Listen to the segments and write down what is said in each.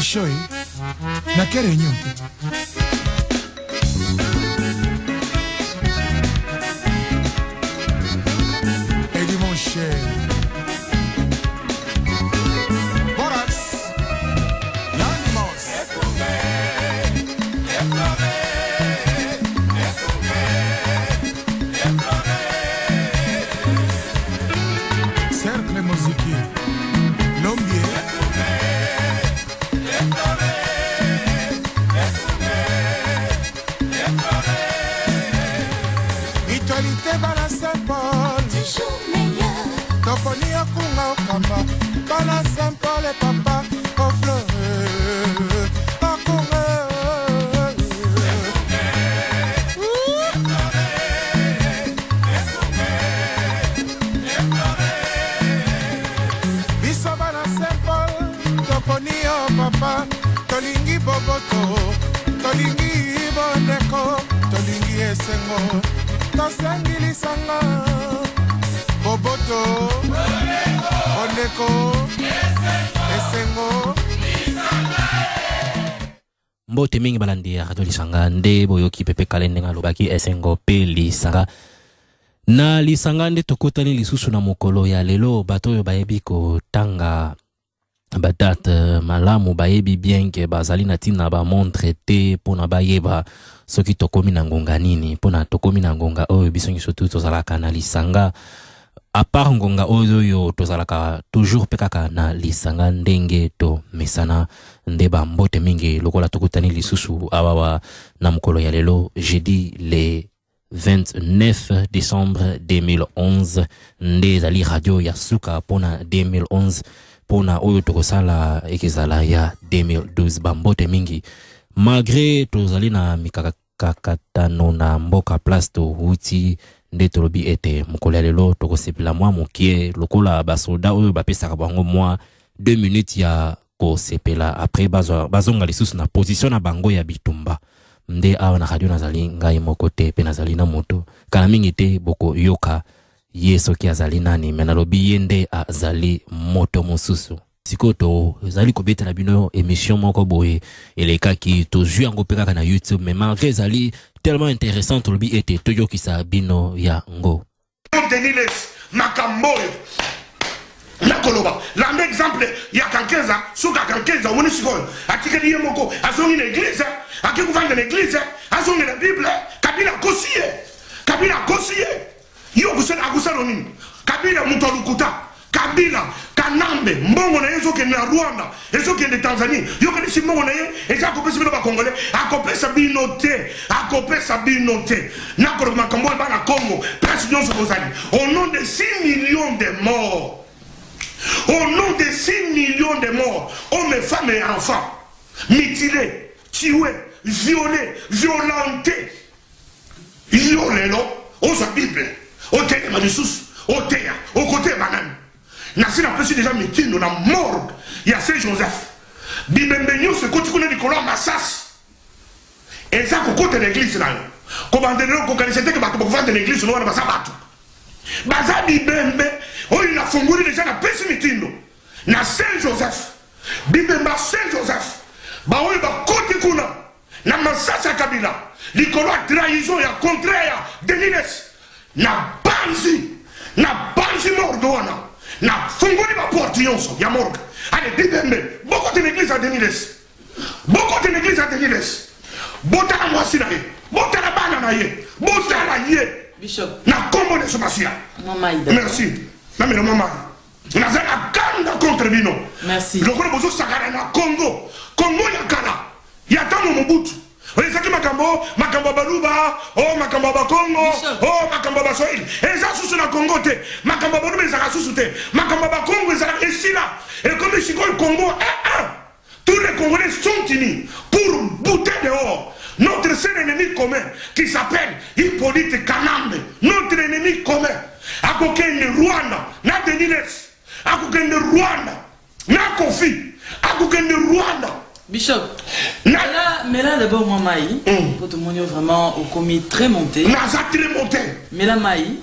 show na quelle réunion? Et dit mon cher cercle musique Lombier Itualité bala Saint-Paul toujours meilleur Toponi akunga okamba bala Saint-Paul et papa au fleur akunga biso bala Saint-Paul toponi o papa tolingi boboto tolingi bondeko tolingi esengo tosengilisanga boboto bondeko esengo mbote mingi balandi ya radio lisanga nde boyoki pepe kalende nga lobaki esengo pe lisanga na lisanga nde tokotani lisusu na mokolo ya lelo bato oyo bayebi kotanga badate malamu bayebi bien ke bazali na tina ba montre te pona bayeba soki tokomi na ngonga nini pona tokomi na ngonga oyo biso ngiso tu tozalaka na lisanga a part ngonga oyo tozalaka toujours pekaka na lisanga ndenge to mesana nde ba mbote mingi lokola tokutani lisusu awawa na mokolo ya lelo jeudi le 29 décembre 2011 nde zali radio ya suka pona 2011 pona oyo tokosala ekezala ya 2012 bambote mingi malgré tozali na mikakatano na mboka place to huti nde tolobi ete mokolo ya lelo tokosepela mwa mokie lokola basoldat oyo bapesaka bango mwa 2 minutes ya kosepela après bazonga lisusu na position na bango ya bitumba nde awa na radio nazali ngai moko te pe nazali na moto kala mingi te boko yoka yeso ki azali nani me nalobi ye nde azali moto mosusu sikoto ezali kobetela bino émission moko boye elekaki tozwi yango pe kaka na YouTube mais malgré ezali tellement intéressant tolobi ete toyokisa bino ya ngo Deniles makamboyo nakoloba l'un exemple ya kankeza suka kankeza woni sikoyo atikeli yemoko azongi na église akikuvanga na église azongi na bible kabila kosiye yo kusana akusana nini kabila mtu alukuta kabila kanambe mbongo na yezo ke na Rwanda yezo ke na Tanzania yo ke si mbongo na ye eza kopesa bino ba congolais akopesa bino te nakolo makambo ba na Congo presque non kozali au nom de 6 millions de morts. Au nom de 6 millions de morts, hommes, femmes et enfants, mutilés, tués, violés, violentés. Violés, aux Bible, au terre Manissus, au terre, au côté banane. Nassi n'a pas déjà mutilé, nous avons mort. Il y a Saint-Joseph. Bibembenio, ce côté qu'on a dit qu'on a massas. Et ça, au côté de l'église, là. Comment on dit que vous vendez l'église, nous avons massas. Baza Bibembe, oh il a fongoli déjà na pesi mitindo na Saint-Joseph Bibemba Saint-Joseph ba oyo ba kote kuna na masasa kabila likolo trahison ya contraire Denines na banzi mordoana na fongoli ba porte yonso ya morgue allez Bibembe beaucoup de l'église à Denines botala mwasi na ye botala bana na ye botala ye Bishop. Na combo de Somacia. Merci. Na mais maman. Na zana kanda contre bino. Merci. Le gros bozo sakara na Congo. Congo ya kala. Ya tamu Mobutu. Ezaki makambo baluba, oh makambo ba Congo, oh makambo ba Swahili. Eza susu na Congo te. Makambo baluba ezaka susu te. Makambo ba Congo ezaka ici là. Et comme si le Congo tous les Congolais sont unis pour bouter dehors notre seul ennemi commun qui s'appelle Hippolyte Kanambe. Notre ennemi commun. Akokende Rwanda, na Denines. Akokende Rwanda, na Kofi. Akokende Rwanda. Bishop, mais là d'abord moi Maï, pour te montrer vraiment au commis très monté. Très monté. Mais là Maï.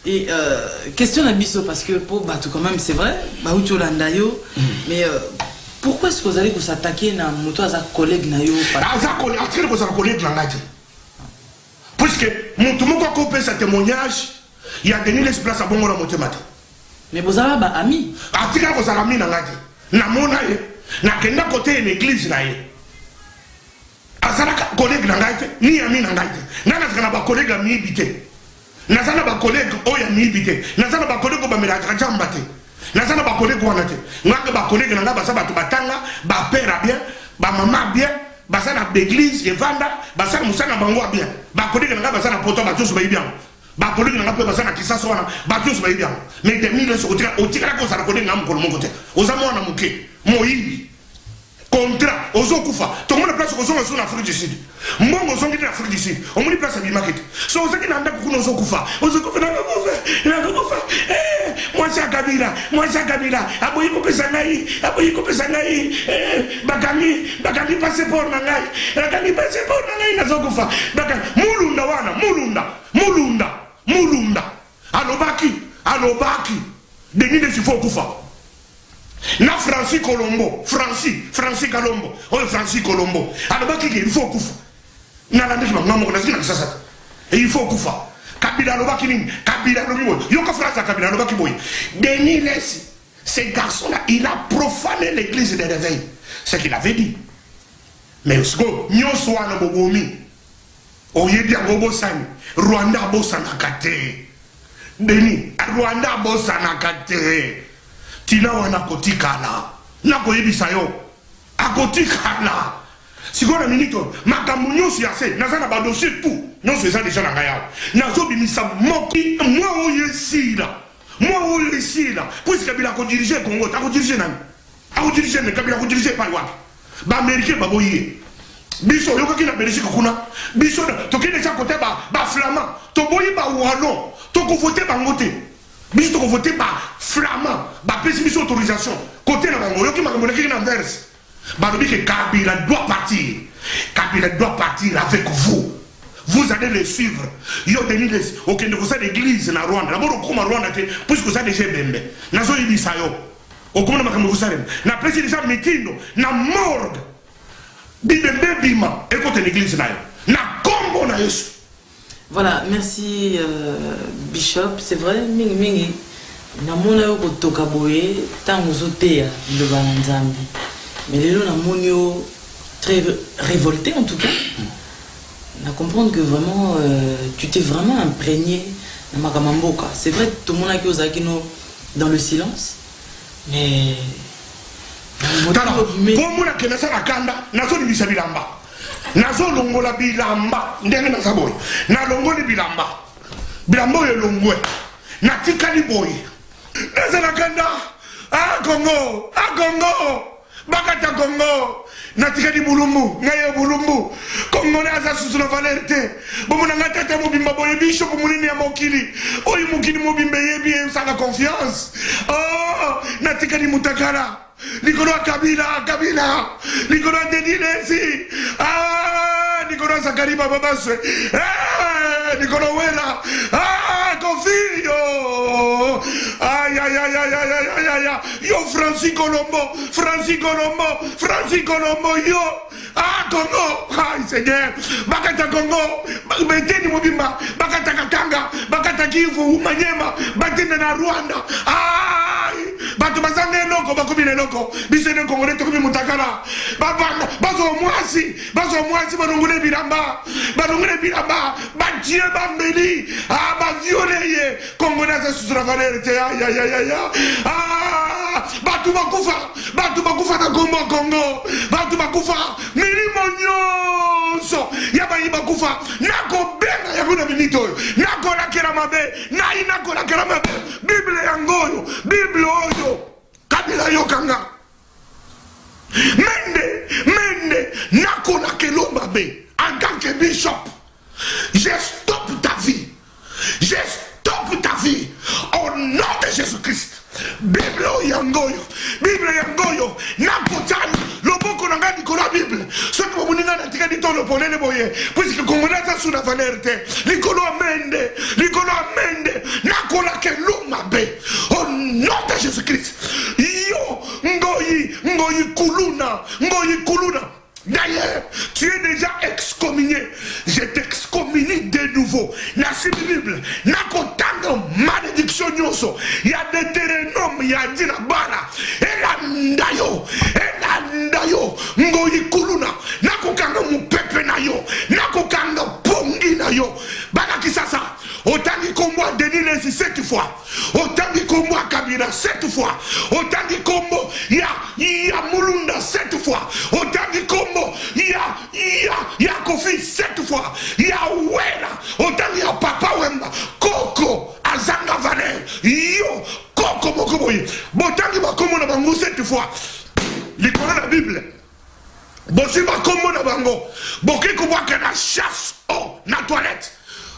Et question à Bishop parce que pour bah tout quand même c'est vrai, bah où tu l'as mais Pourquoi est-ce que vous allez vous attaquer à mon collègue na yo? Collègue puisque mon tout le monde a coupé ce témoignage, il y a donné l'espace à bon la moitié matin. Mais vous avez un ami. Atika vous avez ami nangati. Na mona ye, na kenda côté l'église na ye. Azala collègue nangati, ni ami nangati. Na na ba collègue ami bité. Na zana ba collègue oya mi bité. Na zana ba collègue ba mela jambate. Na zana ba collègue wanate. Ngaka ba collègue nanga ba sabatu batanga, ba père bien, ba maman bien. Basana d'église et vanda basana musana bango bien ba collègue nga basana poto ba tous ba bien ba collègue nga pe basana kisasa wana ba tous ba bien mais des mille sur otika ko sara collègue ngam ko mon côté ozamo na muke moyibi contrat ozokufa to mona place ko zonga sur Afrique du Sud mbongo zongi na Afrique du Sud o moni place bi market so ozaki na ndako kuno ozokufa na kufa moi c'est Kabila aboyi ko pesa ngai bakami passeport na ngai nazokufa baka mulunda alobaki demi de sifo kufa na Francis Colombo alobaki il faut kufa na la ndiki ngamo na zina sasa il faut kufa Kabila alobaki nini Kabila lobi yoko France Kabila alobaki boy Denis Lessi ce garçon là il a profané l'église de réveil ce qu'il avait dit mais sko nyoso wana bobomi oyedi agobo sani Rwanda bosana kate Denis Rwanda bosana kate tina wana kotikala nako yebisa yo akotikala sikona minito makambo nyonso ya se naza na ba dossier tout nyonso eza déjà na ngai awa nazobimisa moki moi oyo esila puisque Kabila akodirige Congo akodirige nani akodirige ne Kabila akodirige epai wapi baaméricain baboyi biso oyokaki na Belgique kuna biso tokende ca kote baflamand toboyi bawallon tokovote bango te biso tokovote baflamand bapesi biso autorisation kote na bango oyoki makambo nakiki na verse balobi que Kabila doit partir avec vous. Vous allez le suivre. Yo Denis les okende ko sa l'église na Rwanda. D'abord okoma Rwanda te puisque ça déjà bembe. Nazo yibisa yo. Okoma makambo kusarem. Na pesi déjà mitindo na morgue. Bibembe bima ekote l'église na yo. Na kombo na Yesu. Voilà, merci Bishop, c'est vrai mingi na mona yo kotoka boye tango zotea le banzambi. Mais les gens ont très révolté en tout cas. On a comprendre que vraiment tu t'es vraiment imprégné dans Makamamboka. C'est vrai que tout le monde a qui dans le silence. Mais pour moi que nasa nakanda nazo libisa bilamba. Nazo longola bilamba ndenge na saboy. Na longoli bilamba. Bilamba yo longwe. Na tikali boy. Nasa nakanda Congo. Bakata Congo, natikadi bulumbu, ngaye bulumbu, Congo na za susu na valerte. Bomona ngatata mobimba boye bisho kumulini ya mokili. Oyi mukini mobimbe yebi sanga confiance. Oh, natikadi mutakara. Nikolo Kabila, Nikolo Denis Lessi. Ah, Nikolo Zakari babaswe. Ah, Nikolo Wela. Ah, Confio. Aïe. Yo Francis Colombo, yo. Ah, Congo. Aïe, Seigneur. Bakata Congo. Beteni mobimba. Bakata Katanga. Bakata Kivu, Manyema. Batene na Rwanda. Aïe. Batu bazange loko, bakubile loko. Bisene Congolais tokomi mutakala. Bazo mwasi banungule bilamba. Badie bambeli. Ah, bavioleye. Congolais za susura valerte. Aïe. Ah, batu bakufa na Congo. Batu bakufa. Milimo nyonso. Yaba bakufa. Nako benga ya kuna minito. Nako lakera mabe. Nako lakera mabe. Bible yangoyo. Bible oyo. Kabila yokanga. Mende. Nako lakelo mabe. En tant que bishop. Je stoppe ta vie. Au nom de Jésus-Christ. Bible yangoyo. Nakotana. Loboko nanga Nicolas Bible. Ce que vous n'avez pas dit dans le poney boye. Puisque comme on a ça sous la valerte. Nicolas Mende. Nakola ke lumabe. Au nom de Jésus-Christ. Yo ngoyi kulu. je t'excommunie de nouveau. Na si Bible, na kotanga malédiction nyoso. Ya Deutéronome, ya dit na bana. Elanda yo, ngoyikuluna. Na kokanga mupepe na yo, na kokanga pongi na yo. Bana kisasa, otangi kombo Denis Lesi 7 fois. Otangi kombo Kabila 7 fois. Otangi kombo ya Mulunda 7 fois. Otangi kombo ya Kofi 7 fois. Ya Wera. Otangi ya Papa Wemba. Koko Azanga Valer. Yo Koko Mokoboye. Botangi bakomo na bango 7 fois. Likona la Bible. Bosi bakomo na bango. Boki kubwaka na chasse na toilette.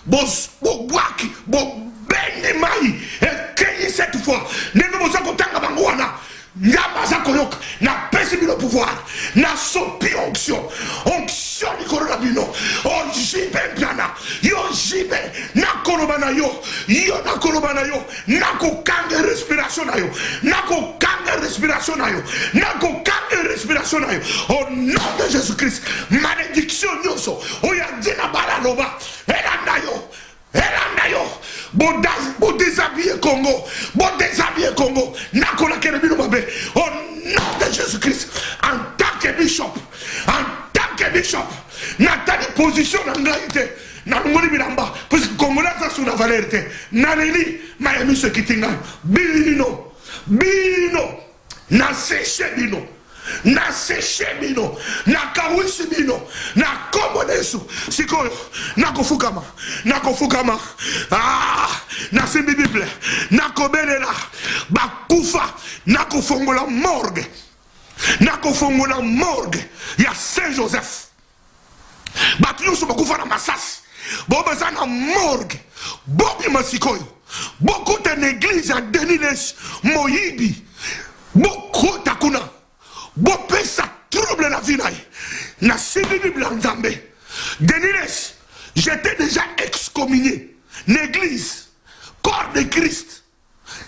Boaki bende mai et 7 fois. Nenge bosa kotanga bango wana. Nyama za koyoka na pesi bino pouvoir na sopi onction ni korona bino o jibe plana yo jibe na koloba na yo na koloba na yo na kokanga respiration na yo na kokanga respiration na yo na kokanga respiration na yo au nom de Jésus-Christ malédiction nyoso o ya dina bala loba elanda yo bo déshabiller Congo, Nakola Kerebino Babe, au nom de Jésus-Christ, en tant que bishop, Nathalie position en réalité, Namoni Bilamba, parce que Congolais ça sous la valeur, Naneli, Miami se quitting, Bino, na séché Bino. Na séché bino, na kawisi bino, na komonesu, sikoyo, na kofukama, na simbi Bible, na kobelela, bakufa, na kofongola morgue, ya Saint-Joseph, batuyoso bakufa na Masasi, bobeza na morgue, bobi masikoyo, bokuta na église ya Denis Moyibi, bokuta kuna. Bopé ça trouble la vie na sibi Bible nzambe. Denis, j'étais déjà excommunié. L'église, corps de Christ,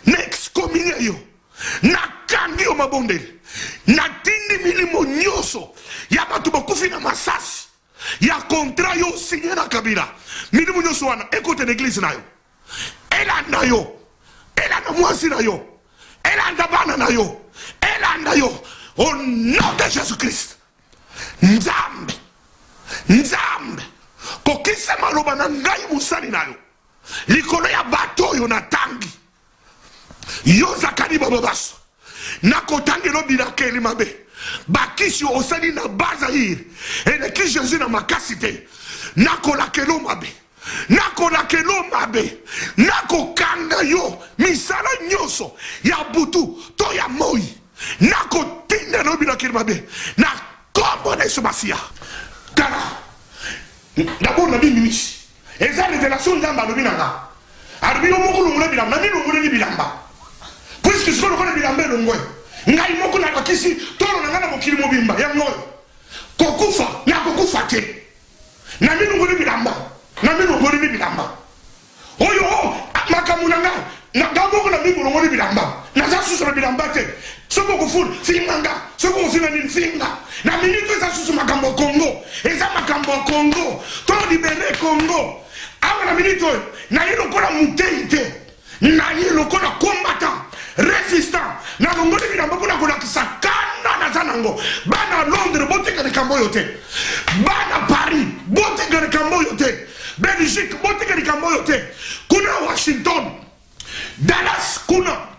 n'excommunié yo. Na kangi o mabonde. Na tindi milimo nyoso. Ya batu bakufi na Masasi. Ya contrat yo signé na Kabila. Milimo nyoso wana. Écoute l'église na yo. Elanda yo. Elanda mwasi na yo. Elanda bana na yo. Elanda yo. Au nom de Jésus-Christ, Nzambe, kokisa maloba na ngai musani nayo, likolo ya bato yo na tangi, yo zakani bababaso, na kotangi lobi na keli mabe, bakisi osani na Bazahir, eleki Jésus na makasite, na kolakelo mabe, na kokanga yo, misala nyoso, ya butu, to ya moi, na kotinda no bino kirmabe na kombo na subasia kala d'abord na bimisi eza révélation nzamba no binanga arbi omukulu ngule bilamba na ngule ni bilamba puisque ce qu'on connaît bilamba ngwe ngai moko na bakisi tolo na ngana mokili mobimba ya ngoyo kokufa te na ngule bilamba oyo makamunanga na gabo na miburo ngule bilamba na zasu na bilamba te soko kufuru finganga soko kufinga ni finga na minito za susu makambo Congo eza makambo Congo to libere Congo awa na minito na yelo kola muteite na yelo kola combattant résistant na ngoni bilamba kuna kola kisakana na zanango bana Londres botika de kamboyo te bana Paris botika de kamboyo te Belgique botika de kamboyo te kuna Washington Dallas kuna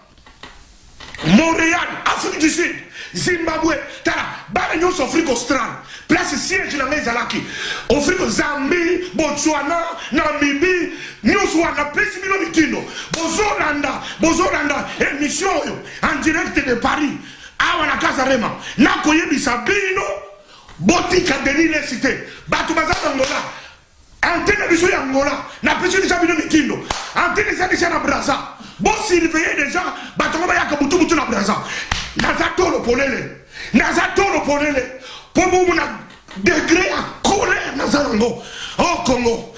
Montréal, Afrique du Sud, Zimbabwe, Tara, Baragnos, Afrique australe, place siège la maison là qui, Afrique Zambie, Botswana, Namibie, Nyoswana, place million de Tino, Bozolanda, émission en direct de Paris, Awana Casarema, Nakoye Bisabino, Botika Denis Lesité, Batubaza Angola, Antenne Biso Angola, na place de Zabino Mitino, Antenne Zadisha na Braza. Bon surveiller déjà batongo ba yakabutu butu na braza nazato lo polele pour mon degré à colère nazango oh Congo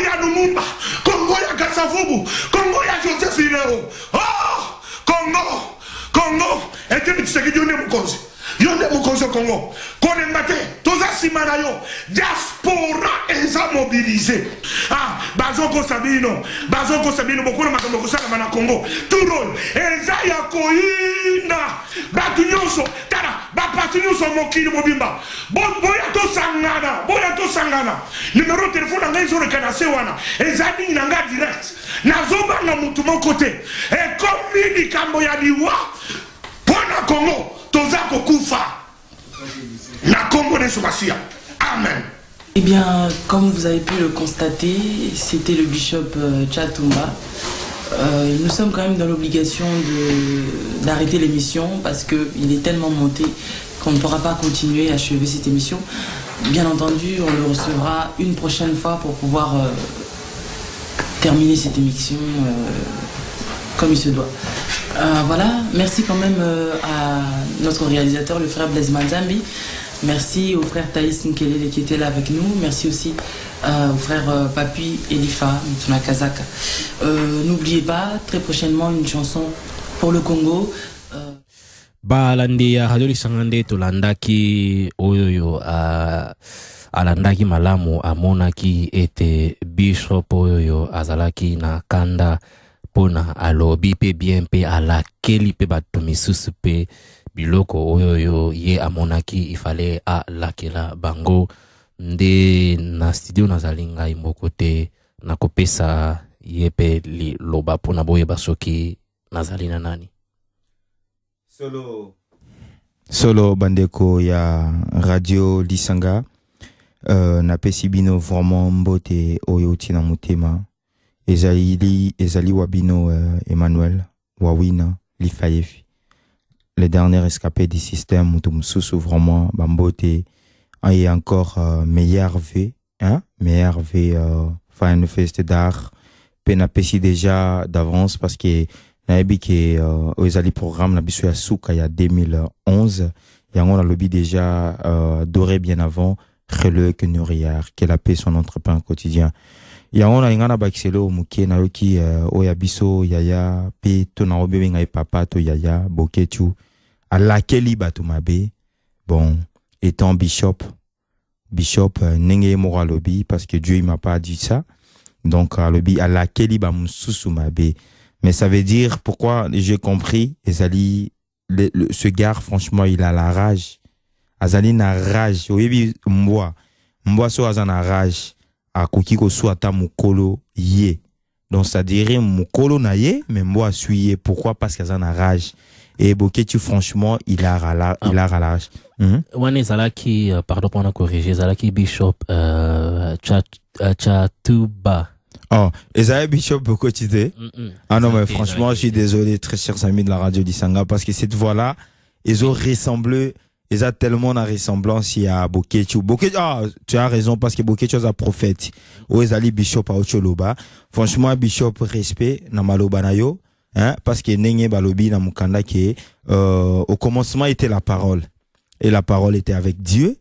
ya Lumumba Congo ya Gasavubu Congo ya Joseph Ileo oh Congo et tu sais que Dieu n'est pas nde mokonzi Congo kolemba te toza nsima na yo diaspora eza mobilisé bazoko sabino bokona makambo kosalama na Congo tout rôle eza ya koyinda bato nyonso tala bapasi nyonso mokili mobimba boya tosangana numero telefone na ngai ezoleka na se wana eza nini na ngai direct nazobanga mutu moko te ekomi likambo ya liwa mpona Congo toza kokufa na Congo de Somasia. Amen. Eh bien, comme vous avez pu le constater, c'était le bishop Tchatumba. Nous sommes quand même dans l'obligation d'arrêter l'émission parce qu'il est tellement monté qu'on ne pourra pas continuer à achever cette émission. Bien entendu, on le recevra une prochaine fois pour pouvoir terminer cette émission comme il se doit. Voilà, merci quand même à notre réalisateur, le frère Blaise Manzambi. Merci au frère Thaïs Nkelele qui était là avec nous. Merci aussi au frère Papi Elifa Mitsuna Kazaka. N'oubliez pas, très prochainement, une chanson pour le Congo. Balandi ya Radio Lisangande tolandaki oyoyo alandaki malamu amonaki ete bishop oyoyo azalaki na kanda pona alobi pe bien pe alakeli pe bato misusu pe biloko oyoyo ye amonaki ifale alakela bango nde na studio nazali ngai moko te nakopesa ye pe liloba pona boyeba soki nazali na nani. Solo bandeko ya Radio Lisanga na pesi bino vraiment mbote oyo tina mutema ezali wabino Emmanuel Wawina Lifayefi le dernier escapé du système mutumsusu vraiment bambote et encore meilleur V Fine Fest d'art pena pesi déjà d'avance parce que naebi ke ezali programme na biso ya suka ya 2011 yango na lobby déjà doré bien avant Releu que Nouriar qui a paix son entrepreneur quotidien yango na ngana bakiselo muke na yoki oya biso yaya pe to na obebe ngai papa to yaya boketu alakeli bato mabe bon étant bishop nenge mora lobby parce que Dieu il m'a pas dit ça donc lobby alakeli ba mususu mabe. Mais ça veut dire, pourquoi j'ai compris, Ezali, ce gars, franchement, il a la rage. Azali na rage. Oui, mboa so azana rage. A kukiko suata mukolo ye. Donc ça dirait mukolo na ye, mais mboa suye. Pourquoi? Parce qu'azana rage. Et Boketu, franchement, il a rage. Wane zalaki, pardon pour la corriger, zalaki Bishop Tchatuba. Oh, Esaïe Bishop beaucoup t'idée. Ah non, mais franchement, je suis désolé, très chers amis de la radio d'Isanga, parce que cette voix-là, ils ont ressemblé, ils ont tellement la ressemblance à Boketu. Tu as raison, parce que Boketu est un prophète. Ou Ezali Bishop à Ocholoba. Franchement, Bishop, respect, na maloba na yo, hein, parce que Nenge Balobi na Mukanda qui au commencement était la parole. Et la parole était avec Dieu.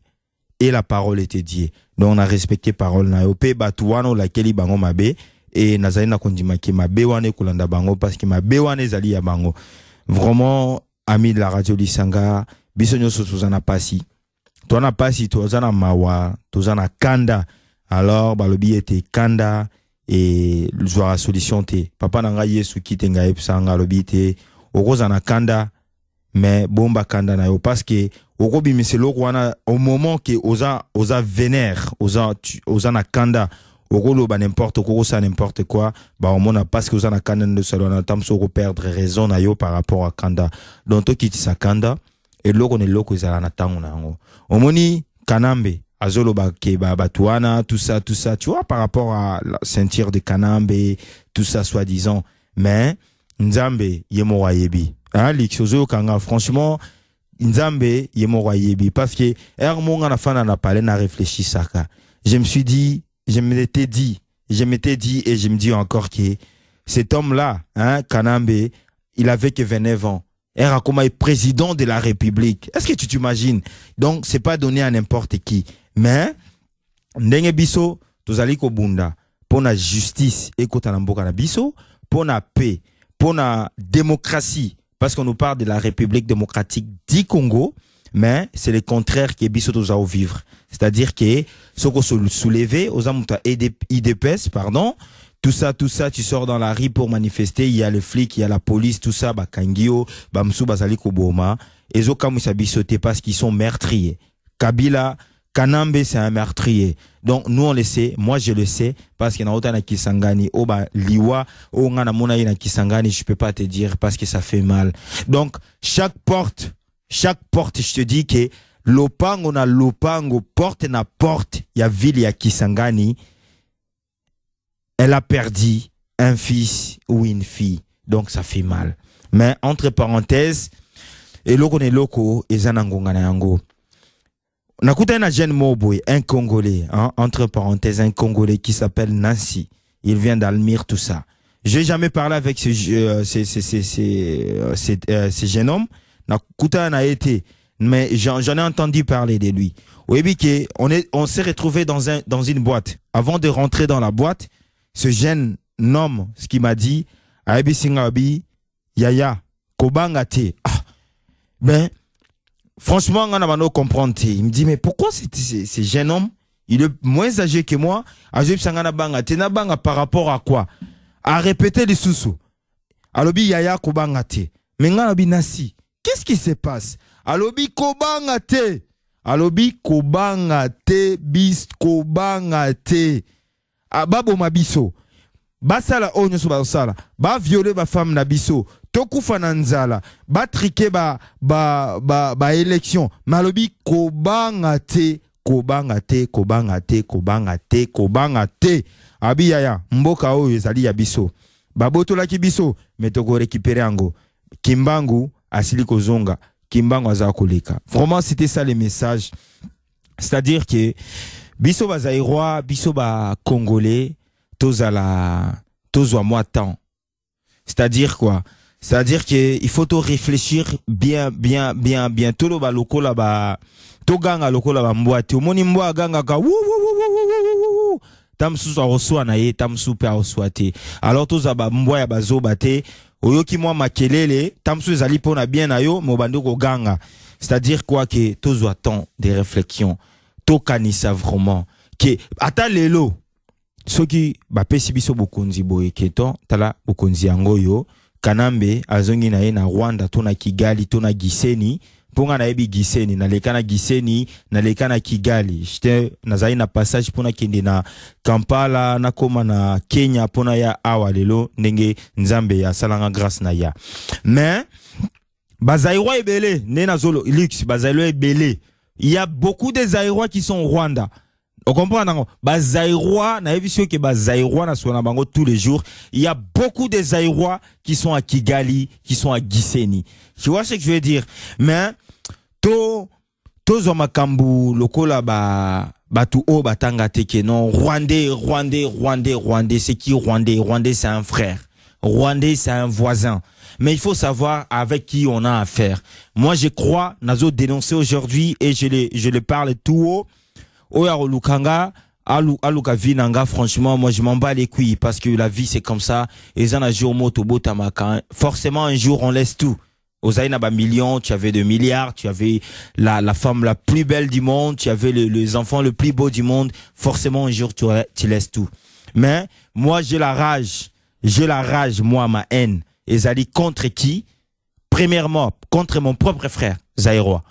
Et la parole était Dieu. Donc on a respecté parole na yo pe batuano la keli bango mabe et nazali na kondima ki mabe wane kulanda bango parce que mabe wane zali ya bango. Vraiment ami de la radio Lisanga biso nyoso tozana pasi. Tona pasi tozana mawa, tozana kanda. Alors balobi était kanda et la solution te. Papa nanga Yesu kite ngai psanga lobi te okozana kanda mais bomba kanda na yo parce que okobi miselo wana au moment que oza vénère oza na kanda okolo ba n'importe quoi ça n'importe quoi ba on mona parce que oza na kanda de salona tamso ko perdre raison na yo par rapport à kanda donc to kiti sa kanda et loko ne loko ezala na tango na ngo omoni kanambe azolo ba ke ba batuana tout ça tu vois par rapport à la ceinture de kanambe tout ça soi-disant mais nzambe yemo wayebi l'ixozo kanga franchement Nzambe yemo yebi parce que monga na fana na parlé na réfléchi saka. Je m'étais dit et je me dis encore que cet homme-là, hein, Kanambe, il avait que 29 ans. Comme président de la République. Est-ce que tu t'imagines? Donc c'est pas donné à n'importe qui. Mais ndenge biso tozali ko bunda pour la justice et kota na mboka na biso, pour la paix, pour la démocratie. Parce qu'on nous parle de la République démocratique du Congo, mais c'est le contraire qui est biso aux à vivre. C'est-à-dire que ce qu'on se soulever aux amuta IDPS, pardon, tout ça, tu sors dans la rue pour manifester, il y a le flic, il y a la police, tout ça, bah Kangio, bah Msou Bazali Koboma, et zo kamusa bisoté parce qu'ils sont meurtriers. Kabila, Kanambe, c'est un meurtrier. Donc, nous, on le sait. Moi, je le sais. Parce qu'il y a autant de Kisangani. Oh, bah, Liwa. Oh, on a na Kisangani. Je peux pas te dire parce que ça fait mal. Donc, chaque porte, je te dis que lopango na lopango, porte na porte, il y a ville, il y a Kisangani. Elle a perdu un fils ou une fille. Donc, ça fait mal. Mais, entre parenthèses, et loko ne loko, et zanangonga na yango. Nakuta un jeune Moboy, un Congolais, hein, entre parenthèses, un Congolais qui s'appelle Nancy. Il vient d'Almire, tout ça. Je n'ai jamais parlé avec ce jeune homme. Nakuta n'a été, mais j'en ai entendu parler de lui. Oui, on s'est retrouvé dans une boîte. Avant de rentrer dans la boîte, ce jeune homme, ce qu'il m'a dit, Aebi Singabi, Yaya, Kobangate. Ah, ben, franchement, on a comprendre. Il me dit, mais pourquoi ce jeune homme, il est moins âgé que moi, par rapport à quoi? À répéter les sous-sous. Alobi Yaya Kobangate. Mais Alobi Nasi. Qu'est-ce qui se passe? Alobi Kobangate. Alobi Kobangate bis Kobangate. Ababo Mabiso. Basala onyoso basala. Ba violer ba femme na biso. Tokufa na nzala. Ba triquer ba élection. Malobi Kobangate. Kobangate. Kobangate. Kobangate. Kobangate. Abi yaya. Mboka oyo ezali ya biso. Baboto la ki biso. Metoko récupérer ango. Kimbangu asili kozonga. Kimbangu aza koleka. Vraiment c'était ça les messages. C'est-à-dire que biso ba zaïrois, biso ba congolais, tozala moi temps. C'est-à-dire quoi? C'est-à-dire que il faut tout réfléchir bien. Tout le ba loko là ba, to ganga loko là ba mboate. Omoni mboa ganga ka wou. Tamsu sa reçoit na ye, tamsu pe reçoite. Alors toza ba mboa ba zo bate. Oyoki moi makelele, tamsu zali pona bien na yo, mo bando ko ganga. C'est-à-dire quoi que tozo temps de réflexion. Tokanisa vraiment que ata lelo soki ba pesi biso bokonzi boye keton tala bokonzi yango yo Kanambe azongi na ye na Rwanda to na Kigali to na Gisenyi ponga na yebi Gisenyi na lekana Gisenyi na lekana Kigali j'étais nazali na passage pona kende na Kampala na koma na Kenya pona ya awa lelo ndenge nzambe ya salanga grâce na ya mais bazaïrois ebele ne nazolo lux bazaïrois ebele. Il y a beaucoup de Zaïrois qui sont au Rwanda. On comprend, non? Zaïrois, na émission que Zaïrois na sona bango tous les jours. Il y a beaucoup de Zaïrois qui sont à Kigali, qui sont à Gisenyi. Tu vois ce que je veux dire? Mais, to zomakambu, lokola tu o batanga teke, non? Rwandais, c'est qui Rwandais? Rwandais, c'est un frère. Rwandais, c'est un voisin. Mais il faut savoir avec qui on a affaire. Moi, je crois, Nazo dénoncé aujourd'hui et je le parle tout haut. Oyaro Lukanga, Aluka Vinanga, franchement, moi, je m'en bats les couilles parce que la vie, c'est comme ça. Et ça, forcément, un jour, on laisse tout. Ozaïna ba millions, tu avais 2 milliards, tu avais la femme la plus belle du monde, tu avais les enfants le plus beau du monde. Forcément, un jour, tu laisses tout. Mais, moi, j'ai la rage, moi, ma haine. Et Zali contre qui? Premièrement, contre mon propre frère, Zaïrois.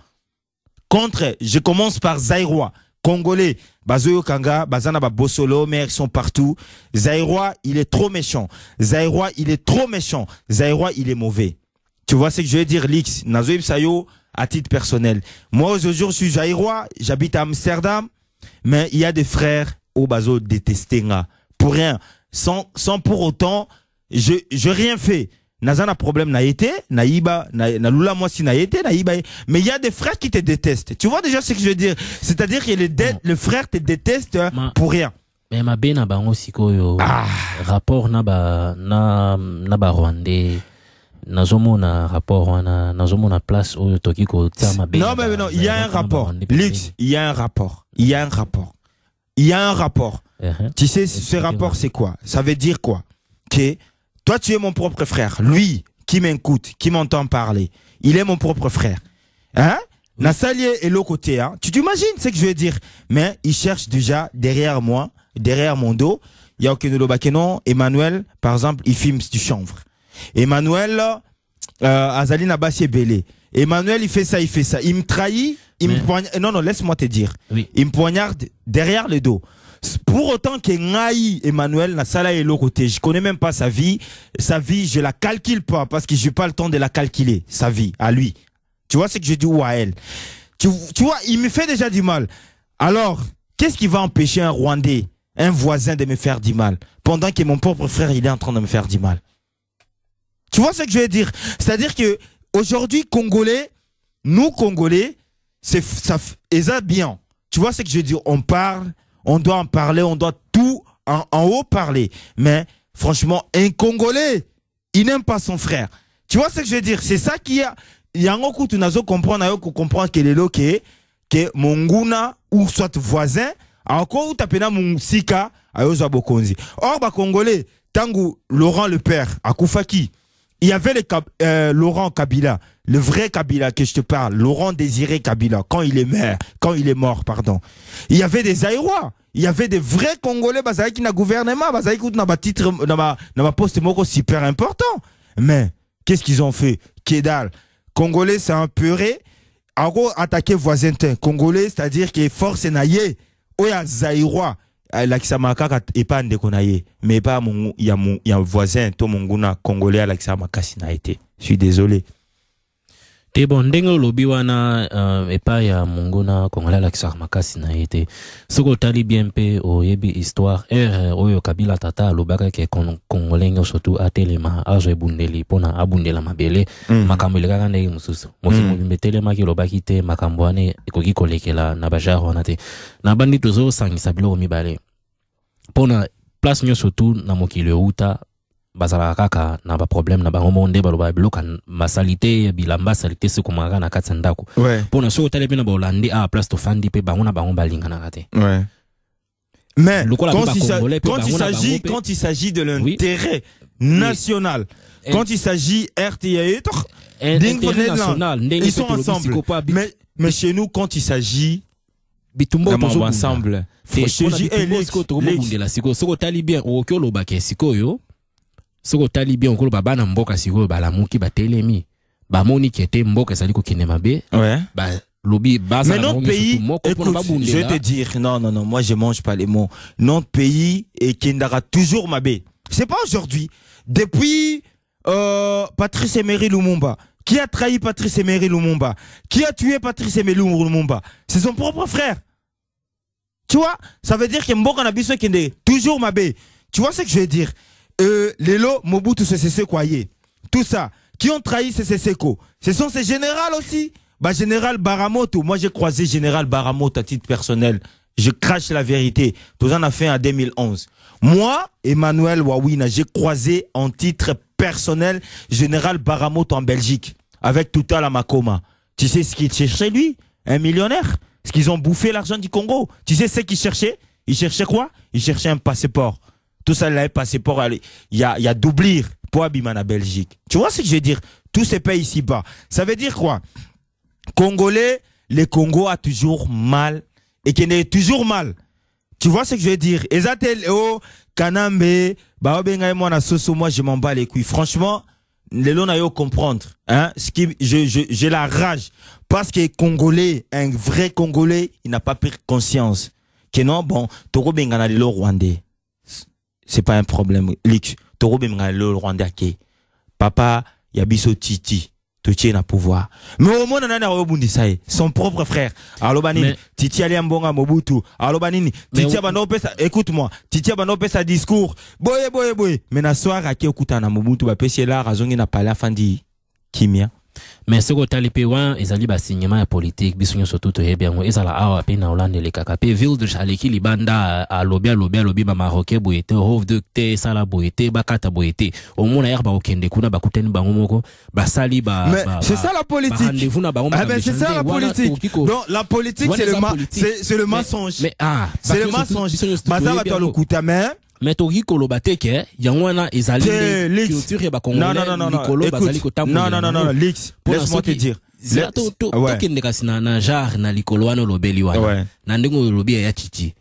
Je commence par Zaïrois, Congolais, Bazoyo Kanga, Bazana Bosolo, mais ils sont partout. Zaïrois, il est trop méchant. Zaïrois, il est mauvais. Tu vois ce que je veux dire, Lix? Nazoïb Sayo, à titre personnel. Moi, aujourd'hui, je suis Zaïrois, j'habite à Amsterdam, mais il y a des frères au Bazo détestés, pour rien. Sans pour autant, je rien fait. Nazana problème n'a été, naïba, na lula moi si n'a été, naïba. Mais il y a des frères qui te détestent. Tu vois déjà ce que je veux dire? C'est-à-dire que le frère te déteste pour rien. Mais ma bena ba aussi koyo rapport na ba Rwandais. Nazomona rapport wana, nazomona place oyo toki ko tsama bena. Non mais non, il y a un rapport. Lux, il y a un rapport. Tu sais ce rapport c'est quoi? Ça veut dire quoi? Que toi, tu es mon propre frère. Lui, qui m'écoute, qui m'entend parler, il est mon propre frère. Hein? Nasali et l'autre côté, hein. Tu t'imagines ce que je veux dire? Mais il cherche déjà derrière moi, derrière mon dos. Il y a aucun Bakeno, Emmanuel, par exemple, il filme du chanvre. Emmanuel, Azali Nabassi Belé. Emmanuel, il fait ça. Il me trahit, il me poignarde. Non, laisse-moi te dire. Oui. Il me poignarde derrière le dos. Pour autant que Ngaï Emmanuel Nassala est l'autre côté, je connais même pas sa vie, je la calcule pas parce que j'ai pas le temps de la calculer, sa vie, à lui. Tu vois ce que je dis ou à elle. Tu vois, il me fait déjà du mal. Alors, qu'est-ce qui va empêcher un Rwandais, un voisin de me faire du mal, pendant que mon propre frère, il est en train de me faire du mal? Tu vois ce que je veux dire? C'est-à-dire que, aujourd'hui, nous Congolais, c'est ça bien. Tu vois ce que je veux dire? On parle, on doit en parler, on doit tout en haut parler. Mais franchement, un Congolais, il n'aime pas son frère. Tu vois ce que je veux dire? C'est ça qui a... Il y a un coup, tu n'as pas comprendre que les lots que Monguna ou soit voisin, encore où tu as mon sika à Yozabokonzi. Or, Congolais, Tangu Laurent le père, à Koufaki, il y avait Laurent Kabila, le vrai Kabila que je te parle, Laurent Désiré Kabila, quand il est mort, pardon. Il y avait des Aïrois, il y avait des vrais Congolais, qui n'a gouvernement, qui n'a pas titre, n'a pas poste moko super important. Mais, qu'est-ce qu'ils ont fait? Kédal. Congolais, c'est un purée. En gros, attaquer voisin, Congolais, c'est-à-dire qu'il est force naïe. Oya Zaïrois. La Kisamaka et pas Ndekonaye, mais pas mon, il y a un voisin, to monguna Congolais à la Kisamaka sinaïté. Je suis désolé. Te bon ndengo lobi wana epa ya monguna Congolais la Kisamaka sinaïté. Soko tali bien pe o yebi histoire oyo Kabila tata lobaka ke Congolais surtout atelema azo ebundeli pona abundela mabele makambo lekaka ndenge mususu. Mokimo bimbetele maki lobaki te makambo ane ekoki kolekela na bajaro wana te. Na bandi tozo sangisa biloko mibale. Pona place nyo surtout na mokili uta bazala kaka na ba problème na bango monde baloba biloka masalite bilamba salite se komaka na kati ndako. Pona so tale pe na ba Hollande a place to fandi pe bango na bango balinga na kate. Ouais. Mais quand il s'agit de l'intérêt national, quand il s'agit RTA, ils sont ensemble. Mais chez nous, quand il s'agit bitumbo tozo ensemble, je dis soko tali bien okyo lobake sikoyo soko tali bien okolo bana mboka sikoyo balamuki batelemi bamoni kete mboka sali ko kinema be ba lobi basa. Mais notre pays, écoute, je vais te dire, non, moi je mange pas les mots. Notre pays est Kendara toujours mabé. C'est pas aujourd'hui. Depuis Patrice Emery Lumumba. Qui a trahi Patrice Emery Lumumba? Qui a tué Patrice Emery Lumumba? C'est son propre frère. Tu vois? Ça veut dire que Mboka Nabiso Kende toujours mabé. Tu vois ce que je veux dire? Lelo, Mobutu Sese Kwaye. Tout ça. Qui ont trahi Seko? Ce sont ces généraux aussi. Bah, général Baramoto, moi j'ai croisé général Baramoto à titre personnel. Je crache la vérité. Tout en a fait en 2011. Moi, Emmanuel Wawina, j'ai croisé en titre personnel général Baramoto en Belgique avec Touta la Makoma. Tu sais ce qu'il cherchait lui? Un millionnaire? Parce qu'ils ont bouffé l'argent du Congo. Tu sais ce qu'il cherchait? Il cherchait quoi? Il cherchait un passeport. Tout ça, il avait passeport. Il y a doublir pour Abimana en Belgique. Tu vois ce que je veux dire? Tous ces pays ici-bas. Ça veut dire quoi? Congolais, le Congo a toujours mal et qu'il est toujours mal. Tu vois ce que je veux dire? Ezatel o Kanambe, Baobenga et moi na soso, moi je m'en bats les couilles. Franchement, les gens n'ont comprendre, hein? Ce qui, j'ai la rage parce que Congolais, un vrai Congolais, il n'a pas pris conscience que non, bon, Toro Benga na le Rwandais, c'est pas un problème. Lik, Toro Benga le Rwandais qui, papa, yabiso Titi. Titi na pouvoir. Mais au moins, on a un son propre frère. Alobanini, Titi Aliambonga Mobutu. Alobanini, Titi Abanope, écoute-moi, Titi Abanope sa discours. Boye. Mais na soir, à qui écoute na Mobutu, ba pesi la raison n'a pas la fin di Kimia. Mais ce que tu as les péouins, ils allaient signement politique, bisogno surtout to bien, ils allaient à peine à Hollande les KKP, ville de Chaleki, Libanda, à lobby, Marocain, Boyete, Rove de Té, Sala Boyete, Bakata Boyete, au moins air Baokende, Kuna, Bakuten, Bangomoko, Basali, mais c'est ça la politique. C'est ça la politique. Non, la politique, c'est le mensonge. C'est le mensonge. Baza va le coup ta main. Mais Tori Kolobate ke yangwana ezali culture ba congolais non, Lix, laisse-moi te dire. tokende kasi na genre na likolo wana lobeli wana na ndenge lobi ya chichi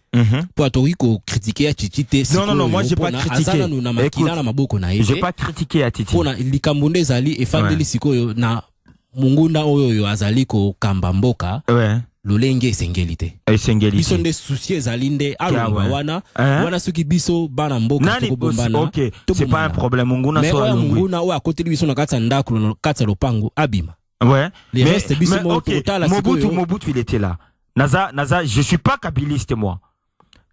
po atoki ko critiquer ya chichi te non moi j'ai pas critiqué na makila na maboko na ye j'ai pas critiqué ya chichi pona likambo nde ezali efandeli sikoyo na mungunda oyo azali ko kamba mboka lolenge esengeli te biso nde souci ezali nde alonga wana soki biso bana mboka tokobombana OK c'est pas un problème munguna so alongwe munguna o akoteli biso na kati ya ndako na kati ya lopango abima Mobutu il était là Naza je suis pas kabiliste moi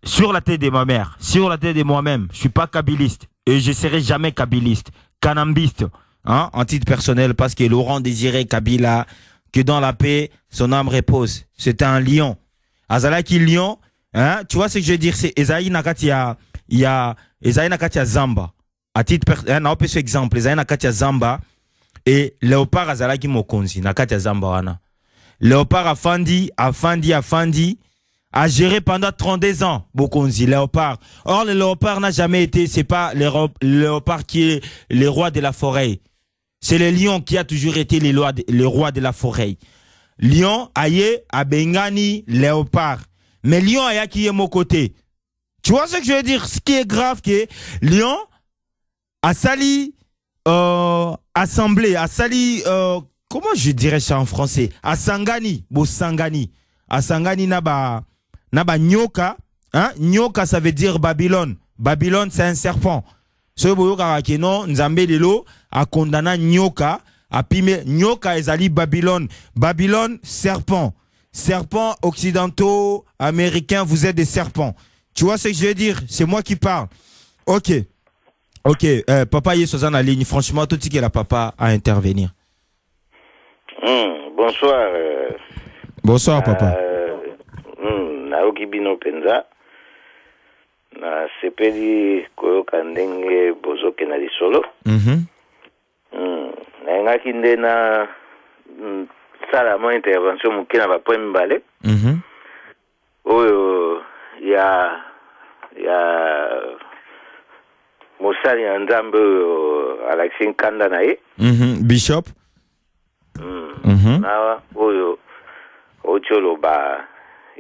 sur la tête de ma mère sur la tête de moi-même je suis pas kabiliste et je serai jamais kabiliste kanambiste hein, en titre personnel parce que Laurent Désiré Kabila que dans la paix son âme repose c'était un lion Azalaki lion hein, tu vois ce que je veux dire c'est Esaïe Nakatia il y a Esaïe Nakatia Zamba à titre personnel on peut ce exemple Esaïe Nakatia Zamba et Léopard Azalaki Mokonzi Nakatia Zamba wana Léopard Afandi a géré pendant 32 ans Bokonzi Léopard. Or le léopard n'a jamais été, c'est pas le léopard qui est le roi de la forêt. C'est le lion qui a toujours été le roi de la forêt. Lion aye a bengani léopard. Mais lion aya qui est mon côté. Tu vois ce que je veux dire? Ce qui est grave que lion a sali assemblée, a sali comment je dirais ça en français? Asangani, Bosangani. Asangani naba nyoka, hein? Nyoka ça veut dire Babylone. Babylone c'est un serpent. Ce boyoka keno nzambe lelo a condamné nyoka, a pime nyoka ezali Babylone. Babylone serpent. Serpents occidentaux, américains, vous êtes des serpents. Tu vois ce que je veux dire? C'est moi qui parle. OK. Papa Yesozan en ligne. Franchement, tout ce qui est la papa à intervenir. Bonsoir. Bonsoir, papa. Naoki bino penza. Na sepeli koyoka ndenge bozoke na lisolo. Na ngaki nde na sala mo intervention mukina ba point mbale. Oyo ya Mosali ya Nzambe Alexis Kanda na ye. Bishop. Na oyo ocholo ba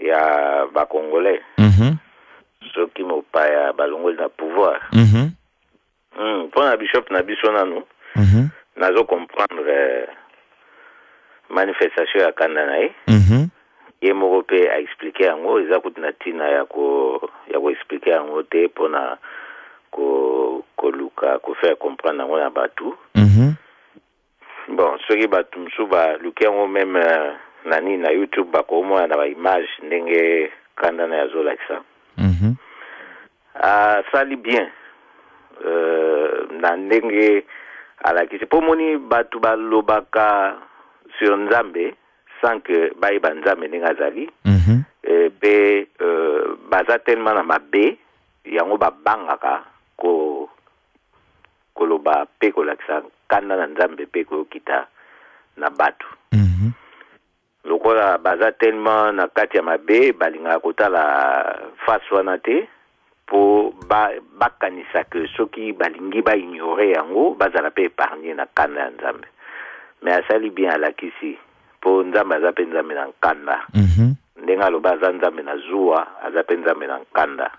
ya ba Congolais. Soki mo pa ya balongoli na pouvoir. Pour na bishop na biso nanu. Nazo comprendre manifestation ya Kanda na ye. Ye moko pe a expliquer yango eza kutina tina ya ko expliquer yango te pona ko luka ko faire comprendre yango na batu. Bon, soki batu msu ba luka yango même nani na YouTube ba ko mona na ba image ndenge Kanda na yazo like ça. Sali bien na ndenge alaki c'est pour moni batu ba lobaka sur Nzambe sans que baïba Nzambe ndenge azali pe baza tellement na mabe yango babangaka ko koloba pe kolakisa Kanda na Nzambe pe ko kita na batu lokola baza tellement na kati ya mabe balinga kotala face wana te po bakanisa ke soki balingi ba ignorer yango bazala pe épargner na Kanda ya Nzambe mais asali bien alakisi po Nzambe aza pe Nzambe na Kanda ndenge aloba aza Nzambe na zuwa aza pe Nzambe na Kanda.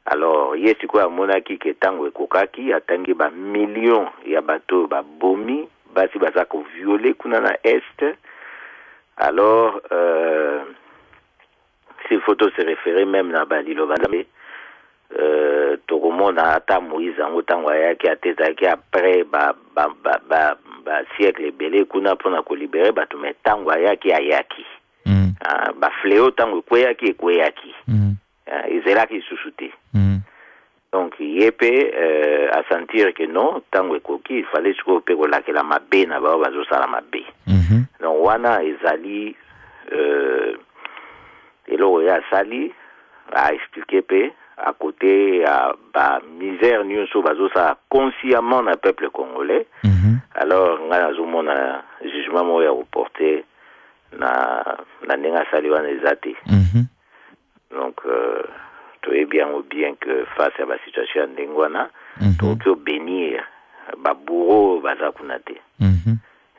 Alors yesi ko amonaki ke tango ekokaki atangi ba millions ya bato ba bomi basi baza ko violer kuna na est. Alors s'il faut se référer même na balilo bazambe tokomona ata Moïse ango tango ayaki atezaki après ba siècle belé kuna pona ko libérer bato mais tango ayaki ba fléau tango kweyaki ezelaki susuté. Donc yépé à sentir que non tango ekoki il fallait siko pe kolakela mabe na ba bazo sala mabe. Donc wana ezali elo ya sali a expliquer pe à côté à ba misère nyonso bazo sa consciemment na peuple congolais. Alors ngana zomona jugement mo ya reporter na ndinga sali wana ezati. Donc tu es bien ou bien que face à la situation ndengwana tu bénir ba bourreau baza kunate.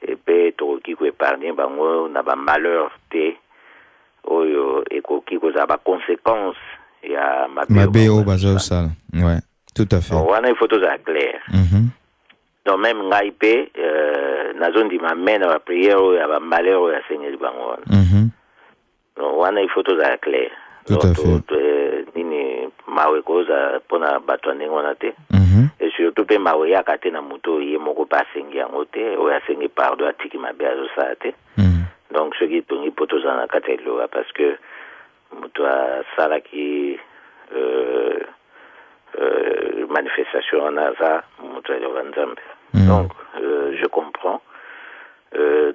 et puis tokoki ko épargner bango na ba malheur te oyo ekoki koza ba conséquences ya mabeo bazo sala. Ouais, tout à fait. On a une photo à clair. Donc même ngai pe na zone di mamena ba prière ya ba malheur ya seigneur bango. Donc on a une photo à clair. Tout à fait. Nini mawe koza pona bato ndenge na te. Et surtout pe mawe ya kate na moto ye moko pa sengi yango te o ya sengi pardon atiki mabe azo sa te. Donc ce qui tongi poto za na kate lo parce que moto a sala ki manifestation na za moto ya Nzambe. Donc je comprends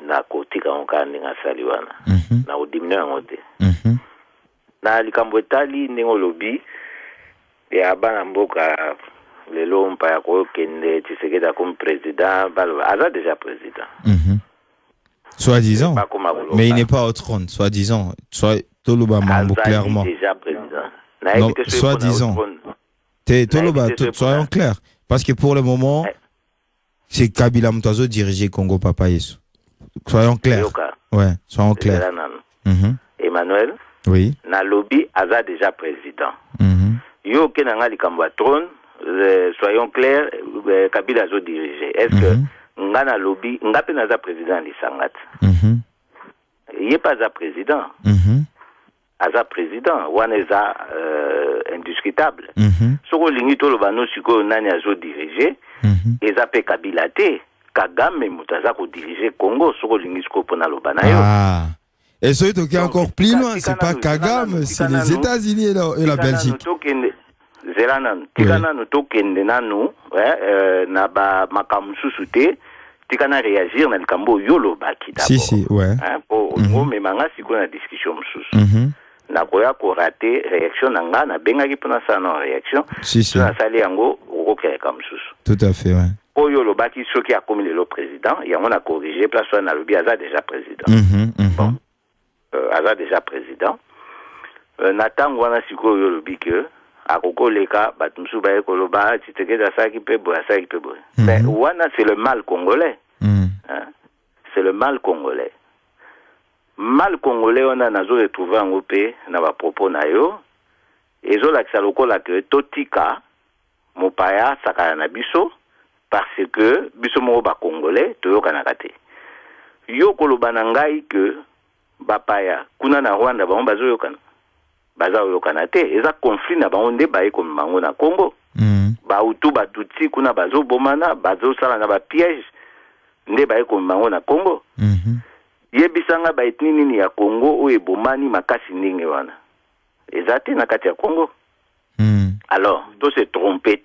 na kotika onka ndinga sali wana na odimino yango te. Na likambo etali ndenge lobi ya bana mboka lelo mpa ya kokende Tshisekedi comme président aza déjà président. Soi-disant. Mais il n'est pas au trône, soi-disant. Toloba Mambo clairement. Déjà président. Non, soi-disant. Toloba, soyons clairs. Parce que pour le moment, c'est Kabila Mutazo diriger Congo Papa Yesu. Soyons clairs. Ouais, soyons clairs. Emmanuel. Oui. Na lobby aza déjà président. Yo kenanga likambo trône, soyons clairs, Kabila zo diriger. Est-ce que ngana lobby ngape naza président lisangat? Il pas à président. Aza président, waneza indiscutable. Soko lingi to lobano siko nani azo diriger, ezape Kabila te, Kagame mutaza ko diriger Congo, soko lingi siko pona lobana yo. Ah. Et ce qui est encore plus loin, c'est pas Kagame, c'est les États-Unis et la Belgique. Zelanan, tikana no tokende nanu, na ba makamususu te, tikana réagir na likambo yolo baki d'abord. Si, ouais. Pour mais manga siko na discussion mususu. Na koya ko rater réaction nanga na benga ki pona sa non réaction. Si. Na sali yango okokere ka mususu. Tout à fait, ouais. Po yolo baki soki a comme le président, yango na corriger place na lobi aza déjà président. Bon. Aza déjà président. Natang wana siko yolo bike akoko leka batumsu ba ekoloba Tshisekedi asaki pebo asaki pebo. Mais wana c'est le mal congolais. C'est le mal congolais. Mal congolais on a nazo retrouver en OP na ba propos na yo ezo la lokola que totika mopaya sakana na biso parce que biso mo ba congolais toyoka na kate. Yo koloba na ngai que bapaya kuna na Rwanda ba bazo yokana. Baza yokana te eza conflit na baonde ba eko mango na Congo. Ba utu ba tutsi kuna bazo bomana bazo sala na ba piège nde ba eko mango na Congo. Yebisanga ba etni nini ya Congo o ebomani makasi ndenge wana. Ezate na kati ya Congo. Alors, to se tromper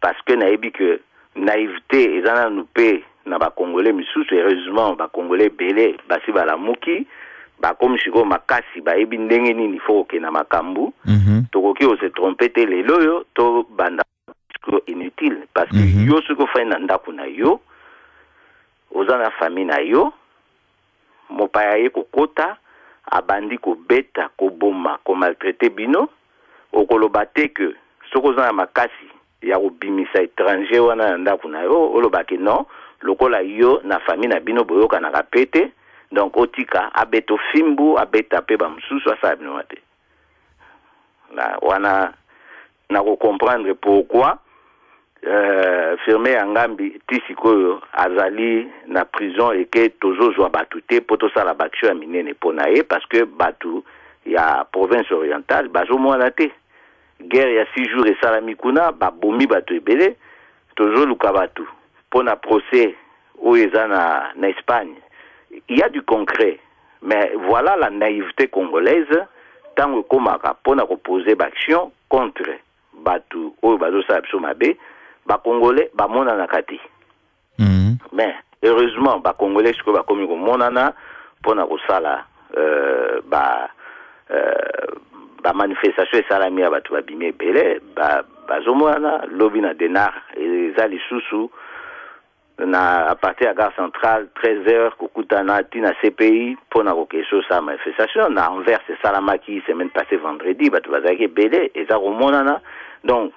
parce que na ebi que naïveté ezana nous pe na ba congolais misusu heureusement ba congolais belé basi bala muki ba comme siko makasi ba ebi ndenge nini faut que na makambu to koki o se tromper te lelo yo to banda inutile parce que yo ce ko fa na ndaku na yo ozana famille na yo mopaya ye kokota abandi ko beta ko boma ko maltraiter bino okoloba te que soko za makasi ya kobimisa étranger wana ndaku na yo olobaki non lokola yo na famille na bino boyoka na kapete donc otika abeto fimbu abeta pe ba mususu asa bino mate na wana na ko comprendre pourquoi firme Angambi tisikoyo azali na prison et que tozo zwa batute poto sala baksho ya minene ponaye parce que batu ya province orientale bazo mwana te guerre ya 6 jours et salami kuna ba bomi batu ebele tozo luka batu pona procès au ezana na Espagne. Il y a du concret mais voilà la naïveté congolaise tango komaka pona ko poser baction contre batu o bazo sa biso mabe ba congolais ba monana kati. Mais heureusement ba congolais ko ba komi ko monana pona ko sala ba manifestation salami ya batu babime belé ba bazomona lobi na denar ezali susu na à partir de la gare centrale 13h kokutana tina CPI pona ko keso sa manifestation na Anvers salamaki semaine passée vendredi batu bazaki belé eza ko monana donc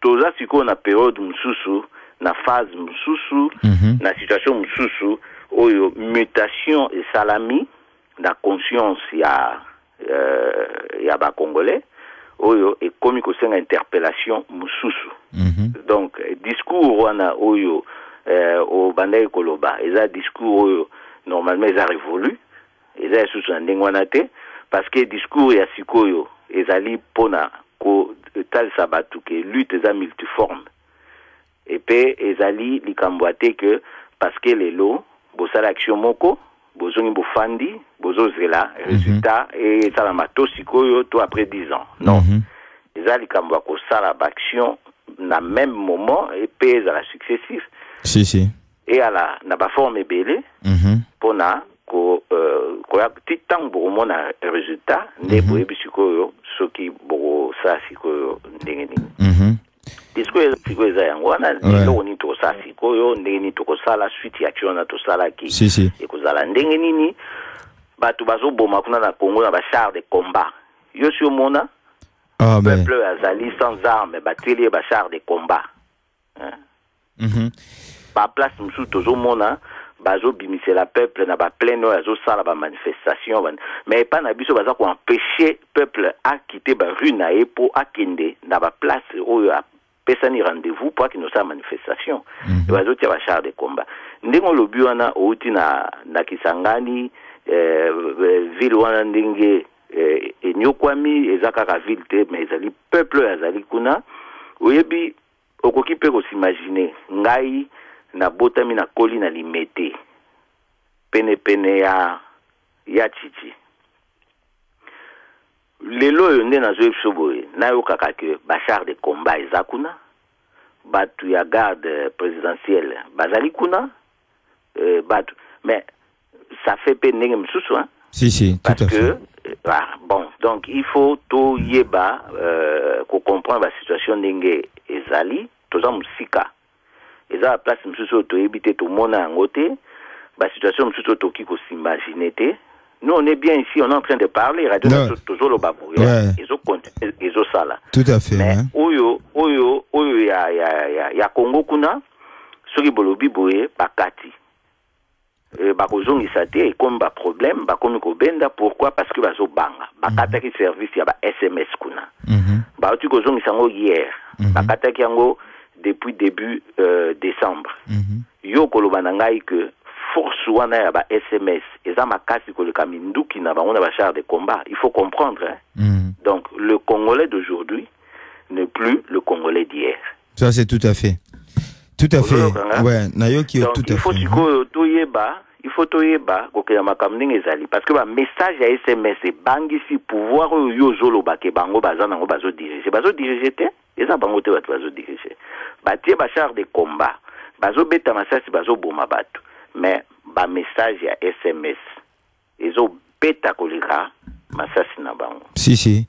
toza siko na période mususu na phase mususu na situation mususu oyo mutation et salami na conscience ya ba congolais oyo et comme ko senga interpellation mususu donc discours wana oyo au bandai koloba eza discours oyo normalement eza révolu eza susu na ndenge wana te parce que discours ya sikoyo ezali pona ko talisa batu ke lutte eza multiforme et pe ezali likambo ate que parce que lelo bosala action moko bozongi bofandi bozozela résultat et sala mato sikoyo to après 10 ans non ezali likambo ya kosala action na même moment et pe ezala successif si et ala na ba forme ebele pona ko ya titango bomona résultat ne boyebi sikoyo soki bo sa sikoyo ndenge nini discours sikoyo za yango wana lelo ni to sa sikoyo ndenge ni to kosala suite ya action na to sala ki e kozala ndenge nini batu bazoboma kuna na Congo na ba char de combat yo si omona peuple azali sans armes bateli ba char de combat ba place musu tozomona bazo bimisela peuple na ba plein azo sala ba manifestation mais pas na biso baza ko empêcher peuple à quitter ba rue na epo akende na ba place oyo pesani rendez-vous pour qu'il nous sa manifestation bazo tia ba char de combat ndingo lobi wana outi na Kisangani ville wana ndinge enyokwami ezaka ka ville te mais ezali peuple azali kuna oyebi okoki pe ko s'imaginer ngai na botami na koli na limete pene ya chichi lelo yo nde nazo ebsoboye nayo kaka ke bachar de combat ezakuna batu ya garde présidentielle bazali kuna batu mais ça fait pe ndenge msusu hein si tout parce à fait bon donc il faut to yeba ko comprendre la situation ndenge ezali toza musika eza place msusu to ebite to mona ngote ba situation msusu to ki ko s'imaginer te nous on est bien ici on est en train de parler radio toujours le babou ezo sala tout à fait mais oyo ya Congo kuna soki bolobi boye bakati bakozongisa te comme ba problème bakomi ko benda pourquoi parce que bazo banga bakata ki service ya ba SMS kuna ba tu kozongisa ngo hier bakata ki yango depuis début décembre yo koloba na ngai que force wana ya ba SMS eza makasi koleka minduki na bango na ba char de combat il faut comprendre donc le Congolais d'aujourd'hui n'est plus le Congolais d'hier ça c'est tout à fait ouais nayoki tout à fait il faut toyeba kokela makamninga ezali parce que ba message ya SMS bangisi pouvoir yo zolo bake bango bazana ngo bazo diriger te eza bango te bazo diriger batie ba char de combat bazo beta masasi bazo boma batu mais ba message ya SMS ezo beta kolika masasi na bango si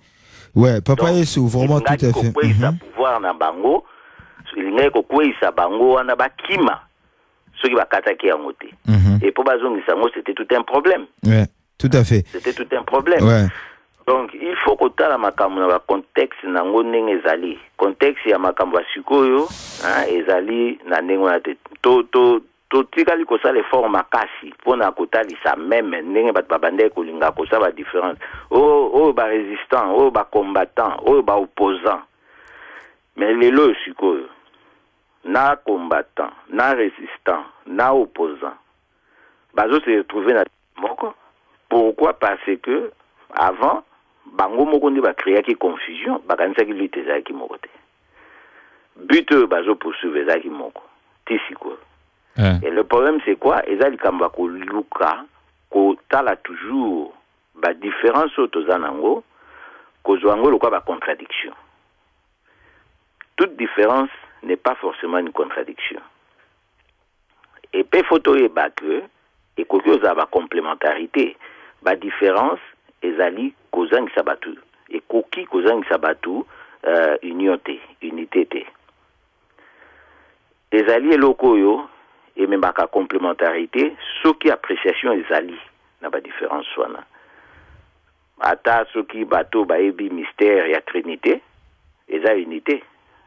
ouais papa Yesu vraiment tout à fait pouvoir na bango lingai ko kwesa bango wana bakima soki bakataki yango te et pour bazongisa ngo c'était tout un problème ouais tout à fait c'était tout un problème ouais donc il faut kotala makambo na ba contexte nango ndenge ezali contexte ya makambo ya sikoyo ezali na ndenge wana te to tikali kosala effort makasi pona kotalisa même ndenge bato babandaki kolinga kosala ba différence oyo ba résistant oyo ba combattant oyo ba opposant mais lelo sikoyo na combattant na résistant na opposant bazo se retrouver na moko pourquoi parce que avant bango moko ndi ba créer ki confusion bakanisa ki lutte za ki moko te but bazo poursuivre za ki moko tisiko et le problème c'est quoi ezali kamba ko luka ko tala toujours ba différence otozanango ko zwango lokwa ba contradiction toute différence n'est pas forcément une contradiction et pe photo e ba que et koki za ba complémentarité ba différence ezali kozangisa batu et koki kozangisa batu unité te ezali eloko yo et même ba complémentarité soki appréciation ezali na ba différence wana ata soki bato ba ebi mystère ya trinité eza unité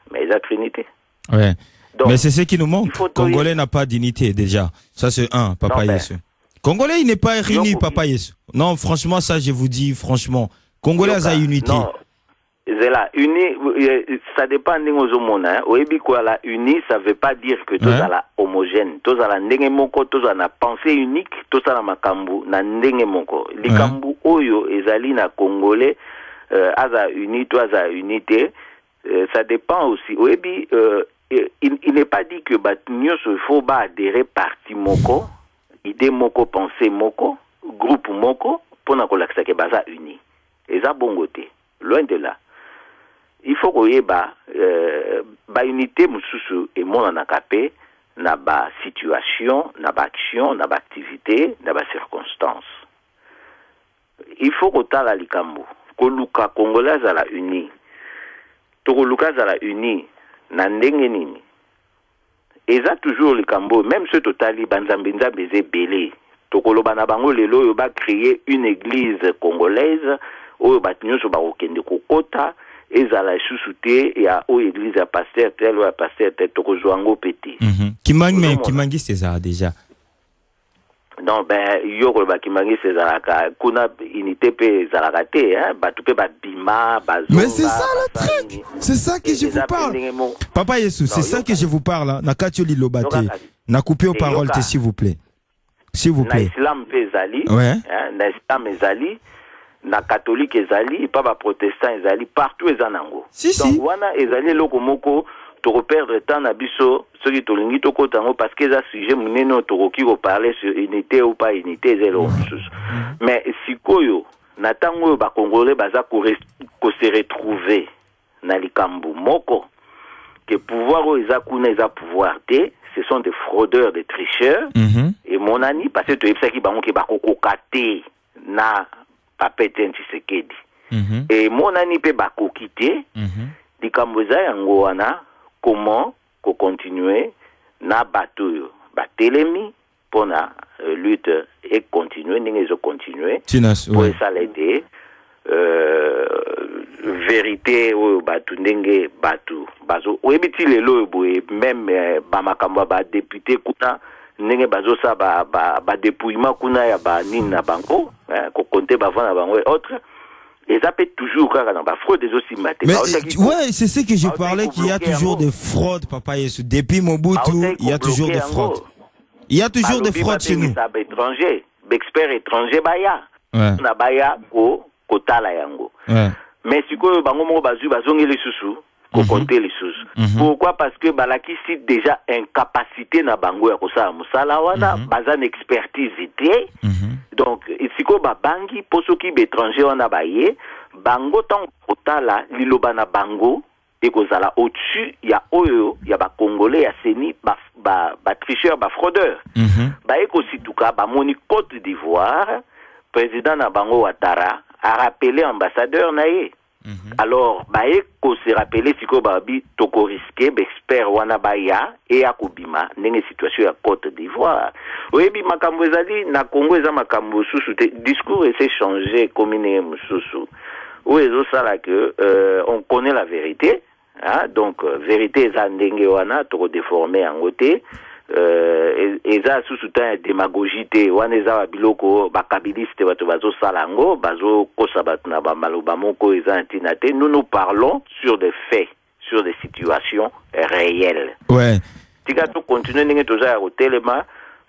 mais eza trinité ouais Donc, mais c'est ce qui nous manque. Congolais n'a pas dignité déjà. Ça c'est un, Papa Yesu. Congolais, il n'est pas réuni, Papa Yesu. Non, franchement, ça je vous dis, franchement. Congolais a unité. Non, c'est là, uni, ça dépend de nos hommes. Oebi quoi la uni, ça veut pas dire que tous à la homogène, tous à la ndengemoko, tous à la pensée unique, tous à la makambu, na ndengemoko. Likambu oyo ezali na Congolais, aza uni, toi aza unité. Ça dépend aussi. Oebi, il n'est pas dit que Batunyo se faut pas adhérer parti moko, idée moko, pensée moko, groupe moko, pour na kolakisa ke baza uni. Et ça bongoté. Loin de là. Il faut qu'il y ait ba unité mususu et mon anakapé na ba situation, na ba action, na ba activité, na ba circonstance. Il faut que ta la likambo. Koluka Congolais à la uni. Tokoluka à la uni. Na ndenge nini. Et ça toujours likambo. Même ce totali banzambinza beze belé. Tokoloba na bango lelo yo ba créer une église congolaise. Oyo batinyoso ba okende kokota. Ezala sous-souté et à église à pasteur tel ou à pasteur tel tokozwango pété. Kimangi c'est ça déjà. Non ben yoko ba Kimangi c'est ça ka kuna unité pe zalakate hein ba tout pe ba bima ba zonga. Mais c'est ça le truc. C'est ça que je vous parle. Papa Yesu, c'est ça que je vous parle na Katioli Lobate. Na coupé aux paroles s'il vous plaît. S'il vous plaît. Na islam pe zali, ouais. Hein, na islam ezali. Na catholique ezali, pas ba protestant ezali, partout ezanango. Donc wana ezali loko moko to perdre temps na biso ceux qui tolingi to kotango parce que ça sujet muneno to koki ko parler sur unité ou pas unité zéro. Mais sikoyo na tango ba congolais baza ko se retrouver na likambu moko que pouvoir o ezakuna eza pouvoir te, ce sont des fraudeurs, des tricheurs. Et mon ami parce que to yebsaki bango ke ba kokokate na Papete Tshisekedi. Et mon ami pe bako quitter. Likamboza yango wana comment ko continuer na bateau batelemi pour na lutte et continuer ningezo continuer pour ça l'aider vérité o batu ndenge batu bazo oyebiti lelo boye même ba makambo ba député kuna ndenge bazo sa ba dépouillement kuna ya ba nini na banko ko compter ba vana bango et autres et ça peut toujours quand dans ba fraude des aussi maté. Mais ouais, c'est ce que je parlais qu'il y a toujours des fraudes Papa Yesu depuis Mobutu, il y a toujours des fraudes. Il y a toujours des fraudes chez nous. Ça étranger, expert étranger baya. Na baya ko kotala yango. Mais si ko bango mo bazu bazongi les sous pour compter les sous. Pourquoi? Parce que balaki cite déjà incapacité na bango ya kosala musala wana bazan expertise ité. Donc si ko ba bangi posoki étranger wana baye bango tant kotala liloba na bango et kozala au-dessus ya oyo ya ba congolais ya seni ba tricheur ba fraudeur. Ba eko situka ba moni Côte d'Ivoire président na bango Ouattara a rappelé ambassadeur naye. Alors, ko se rappeler siko babi toko risqué expert wana baya et akubima nenge situation ya Côte d'Ivoire. Oyebi makambo ezali na Congo eza makambo susu te discours essaie changer commune mususu. Ou ezo sala que on connaît la vérité, hein? Donc vérité eza ndenge wana toko déformer en côté. Eza sous-soutan démagogie te wana eza biloko bakabiliste bato bazo salango bazo kosa bato na ba maloba moko eza ntina te. Nous parlons sur des faits, sur des situations réelles. Ouais. Tika to continuer ndenge toza ya hotelema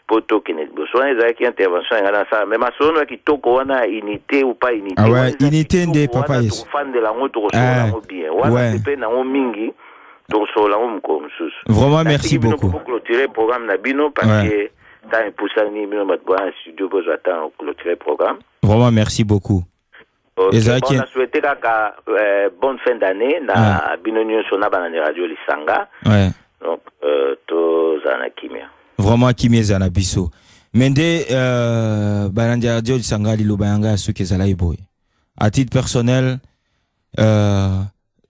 poto kene bosona eza ki intervention ngana ça mais masono ki toko wana unité ou pas unité. Ah ouais, unité nde Papa Yesu. Fan de la moto ko sola ngo bien. Wana pepe na ngo mingi. Vraiment merci beaucoup. Pour clôturer le programme Nabino parce que t'as un poussant ni bino batbois studio besoin attendre clôturer le programme. Vraiment merci beaucoup. Okay. On a souhaité la bonne fin d'année na bino nyo sona banane radio Lisanga. Ouais. Donc to zana kimia. Vraiment kimia zana biso. Mende banane radio Lisanga li lobayanga suke zala iboy. À titre personnel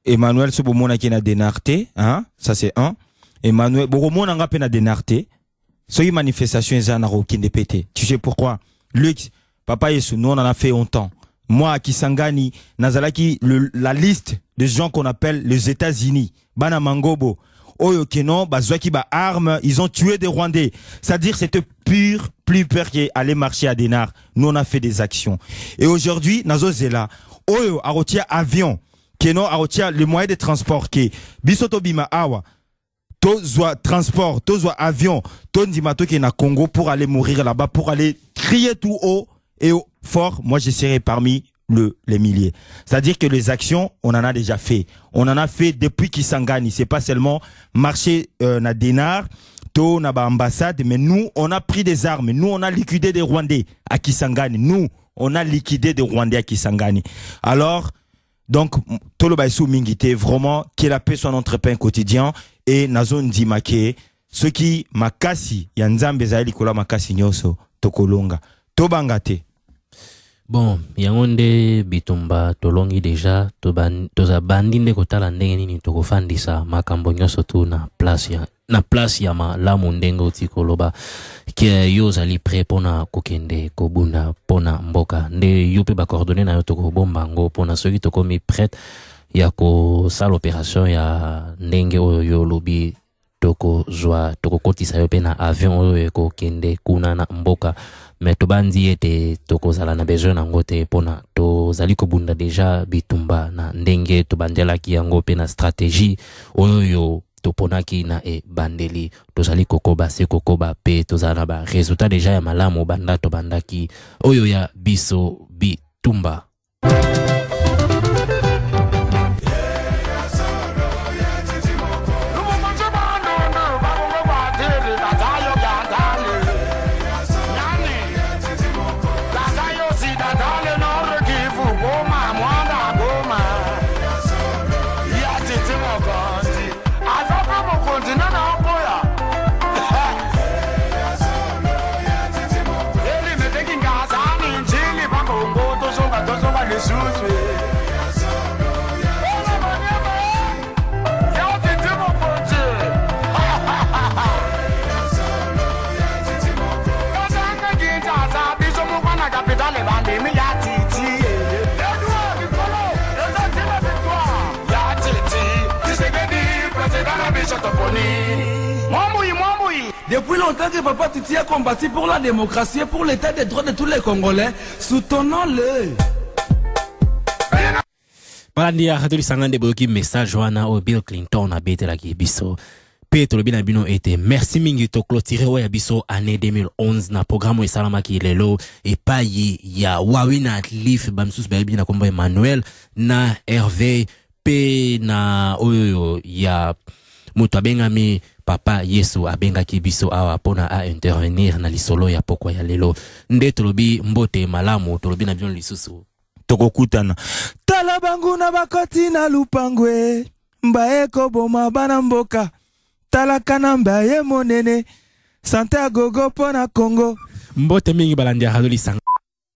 Emmanuel Sobomona qui na dénarté, hein, ça c'est un. Emmanuel Boromona nga pe na dénarté. Soy manifestation ezana rokinde pété. Tu sais pourquoi? Luc, Papa Yesu, nous on en a fait longtemps. Moi à Kisangani, nazalaki la liste de gens qu'on appelle les États-Unis. Bana Mangobo. oyo keno bazwaki ba armes, ils ont tué des Rwandais. C'est-à-dire c'était pur, plus peur qu'aller marcher à Denar. Nous on a fait des actions. Et aujourd'hui, nazo zela oyo arotia avion, keno arotia le moyen de transport qui bisoto bima awa. Tozwa transport, tozwa avion, tondimato qui est na Congo pour aller mourir là-bas, pour aller crier tout haut et fort. Moi, je serai parmi les milliers. C'est-à-dire que les actions, on en a déjà fait. On en a fait depuis Kisangani. C'est pas seulement marcher na Denar, to na ba ambassade, mais nous, on a pris des armes. Nous, on a liquidé des Rwandais à Kisangani. Nous, on a liquidé des Rwandais à Kisangani. Alors, donc, Tolo Baïsou Mingite, vraiment, que la paix soit notre pain quotidien. Et Nazon Dimake, ceux qui makasi, yanzambe zaeli kola makasi nyoso, tokolonga, tobangate. Bon, yangonde bitumba tolongi deja, toza bandinde kotala ndenge nini tokofandisa makambo nyoso tu na place ya malamu ndenge uti koloba, ke yo zali prêt pona kokende, kobunda, pona mboka, nde yo pe ba coordonner na yo tokobomba ngo, pona soki tokomi prêt, ya ko sala opération ya ndenge oyo yo lobi toko kotisa yo pe na avion oyo ko kende kuna na mboka, mais to bandi ete toko zala na besoin nango te pona to zali ko bunda deja bitumba na ndenge to bandela ki yango pe na stratégie oyo yo to ponaki na bandeli to zali kokoba se kokoba pe to zala ba résultat deja ya malamu banda to bandaki oyo ya biso bitumba. Depuis longtemps que Papa Titi a combattu pour la démocratie et pour l'état des droits de tous les Congolais, soutenons-le. Balandi ya Radoli Sangande boyoki message wana o Bill Clinton a bete la ki biso. Petro bina bino ete merci mingi to clôturer wa ya biso année 2011 na programme esalama ki lelo e payi ya Wawina Leaf bamsus baby na kombo Emmanuel na Hervé pe na oyo ya mutu abengami Papa Yesu abenga kibiso awa pona a intervenir na lisolo ya pokwa ya lelo. Nde tolobi mbote malamu tolobi na bino lisusu. Tokokutana. Talabangu na bakoti na lupangwe. Mbae koboma bana mboka. Talakana mbaye monene. Sante agogo pona Congo. Mbote mingi balandi ya Radoli Sangande.